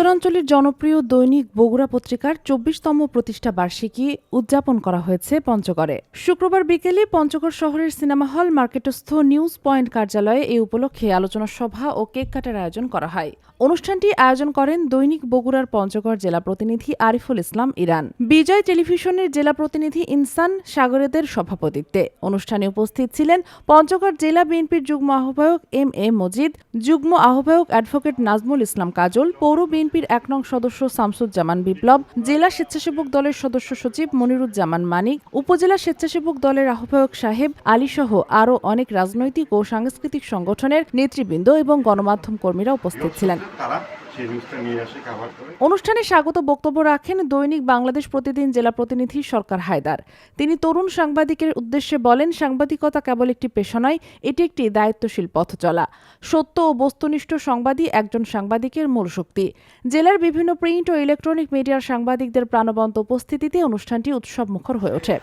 উত্তরাঞ্চলের জনপ্রিয় দৈনিক বগুড়া পত্রিকার ২৪তম প্রতিষ্ঠা বার্ষিকী উদযাপন করা হয়েছে পঞ্চগড়ে। শুক্রবার বিকেলে পঞ্চগড় শহরের সিনেমা হল মার্কেটস্থ নিউজ পয়েন্ট কার্যালয়ে এই উপলক্ষে আলোচনা সভা ও কেক কাটার আয়োজন করা হয়। অনুষ্ঠানটি আয়োজন করেন দৈনিক বগুড়ার পঞ্চগড় জেলা প্রতিনিধি আরিফুল ইসলাম ইরান। বিজয় টেলিভিশনের জেলা প্রতিনিধি ইনসান সাগরেদের সভাপতিত্বে অনুষ্ঠানে উপস্থিত ছিলেন পঞ্চগড় জেলা বিএনপির যুগ্ম আহ্বায়ক এম.এ. মজিদ, যুগ্ম আহ্বায়ক অ্যাডভোকেট নাজমুল ইসলাম কাজল, পৌর বিএনপির ১ নং সদস্য শামসুজ্জামান বিপ্লব, জেলা স্বেচ্ছাসেবক দলের সদস্য সচিব মনিরুজ্জামান মানিক, উপজেলা স্বেচ্ছাসেবক দলের আহ্বায়ক সাহেব আলী সহ আরও অনেক রাজনৈতিক ও সাংস্কৃতিক সংগঠনের নেতৃবৃন্দ এবং গণমাধ্যম কর্মীরা উপস্থিত ছিলেন। অনুষ্ঠানে স্বাগত বক্তব্য রাখেন দৈনিক বাংলাদেশ প্রতিদিন জেলা প্রতিনিধি সরকার হায়দার। তিনি তরুণ সাংবাদিকের উদ্দেশ্যে বলেন, সাংবাদিকতা কেবল একটি পেশা নয়, এটি একটি দায়িত্বশীল পথ চলা। সত্য ও বস্তুনিষ্ঠ সংবাদই একজন সাংবাদিকের মূল শক্তি। জেলার বিভিন্ন প্রিন্ট ও ইলেকট্রনিক মিডিয়ার সাংবাদিকদের প্রাণবন্ত উপস্থিতিতে অনুষ্ঠানটি উৎসবমুখর হয়ে ওঠে।